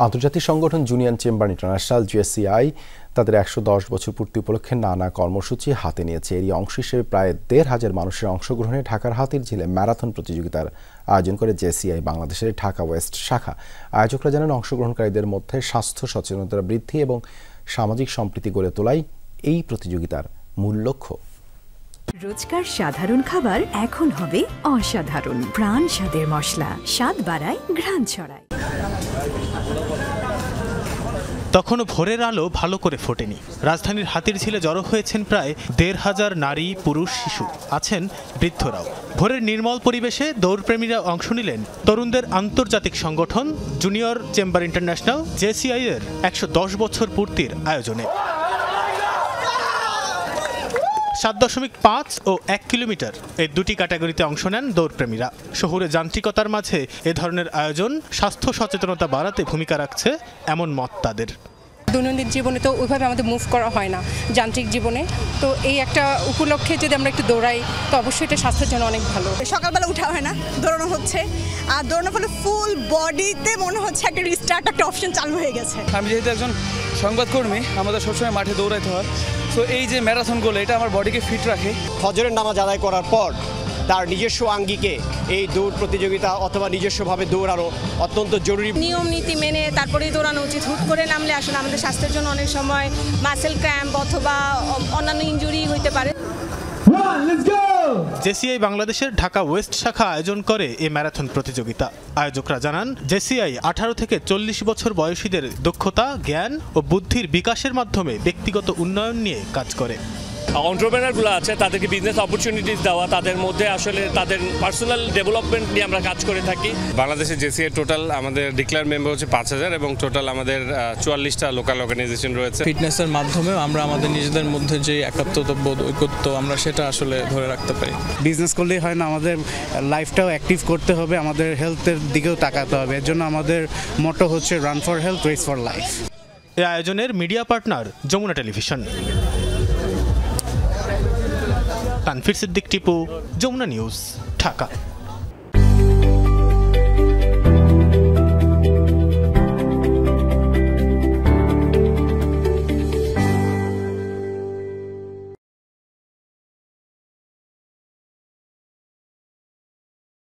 আন্তর্জাতিক সংগঠন junior chamber international JCI তাদের ১১০ বছর পূর্তি উপলক্ষে নানা কর্মসূচি হাতে নিয়েছে। এরই অংশ হিসেবে প্রায় ১৫০০ মানুষের অংশগ্রহণে ঢাকার হাতিরঝিলে ম্যারাথন প্রতিযোগিতার আয়োজন করে জেসিআই বাংলাদেশের ঢাকা ওয়েস্ট শাখা। আয়োজকরা জানান, অংশগ্রহণকারীদের মধ্যে স্বাস্থ্য সচেতনতা বৃদ্ধি এবং সামাজিক সম্প্রীতি গড়ে তোলাই এই প্রতিযোগিতার মূল লক্ষ্য। রোজকার সাধারণ খাবার এখন হবে অসাধারণ। প্রাণ স্বাদের মশলা, স্বাদ বাড়ায়, ঘ্রাণ ছড়ায়। তখনও ভোরের আলো ভালো করে ফোটেনি। রাজধানীর হাতিরঝিলে জড়ো হয়েছেন প্রায় ১৫০০ নারী, পুরুষ, শিশু, আছেন বৃদ্ধরাও। ভোরের নির্মল পরিবেশে দৌড়প্রেমীরা অংশ নিলেন তরুণদের আন্তর্জাতিক সংগঠন জুনিয়র চেম্বার ইন্টারন্যাশনাল জেসিআই এর ১১০ বছর পূর্তির আয়োজনে। ৭.৫ ও ১ কিলোমিটার এই দুটি ক্যাটাগরিতে অংশ নেন দৌড়প্রেমীরা। শহুরে যান্ত্রিকতার মাঝে এ ধরনের আয়োজন স্বাস্থ্য সচেতনতা বাড়াতে ভূমিকা রাখছে এমন মত তাদের। দৈনন্দিন জীবনে তো ওইভাবে আমাদের মুভ করা হয় না, যান্ত্রিক জীবনে। তো এই একটা উপলক্ষে যদি আমরা একটু দৌড়াই তো অবশ্যই এটা স্বাস্থ্যের জন্য অনেক ভালো। সকালবেলা উঠা হয় না, দৌড়ানো হচ্ছে, আর দৌড়ানোর ফলে ফুল বডিতে মনে হচ্ছে একটা রিস্টার্ট, একটা অপশন চালু হয়ে গেছে। আমি যেহেতু একজন সংবাদকর্মী, আমাদের সবসময় মাঠে দৌড়াইতে হয়। তো এই যে ম্যারাথনগুলো, এটা আমার বডিকে ফিট রাখে। ফজরের নামাজ আদায় করার পর তার নিজস্ব আঙ্গিকে এই দৌড় প্রতিযোগিতা অথবা নিজস্বভাবে দৌড়ানো অত্যন্ত জরুরি। নিয়ম নীতি মেনে তারপরেই দৌড়ানো উচিত। হুট করে নামলে আসলে আমাদের স্বাস্থ্যের জন্য অনেক সময় মাসেল ক্র্যাম্প অথবা অন্যান্য ইনজুরি হতে পারে। জেসিআই বাংলাদেশের ঢাকা ওয়েস্ট শাখা আয়োজন করে এই ম্যারাথন প্রতিযোগিতা। আয়োজকরা জানান, জেসিআই ১৮ থেকে ৪০ বছর বয়সীদের দক্ষতা, জ্ঞান ও বুদ্ধির বিকাশের মাধ্যমে ব্যক্তিগত উন্নয়ন নিয়ে কাজ করে। এন্টারপ্রেনারগুলো আছে, তাদেরকে বিজনেস অপরচুনিটিস দেওয়া, তাদের মধ্যে আসলে তাদের পার্সোনাল ডেভেলপমেন্ট নিয়ে আমরা কাজ করে থাকি। বাংলাদেশে জেসিআই টোটাল আমাদের ডিক্লেয়ার মেম্বার হচ্ছে ৫০০০ এবং টোটাল আমাদের ৪৪টা লোকাল অর্গানাইজেশন রয়েছে। ফিটনেসের মাধ্যমে আমরা আমাদের নিজেদের মধ্যে যে একাত্মবোধ, ঐক্যত্ব, আমরা সেটা আসলে ধরে রাখতে পারি। বিজনেস করলেই হয় না, আমাদের লাইফটাও অ্যাক্টিভ করতে হবে, আমাদের হেলথের দিকেও তাকাতে হবে। এর জন্য আমাদের মোটো হচ্ছে run for health, race for life. এই আয়োজনের media partner Jamuna television. Tanfir Siddique Tipu, Jamuna news, Dhaka.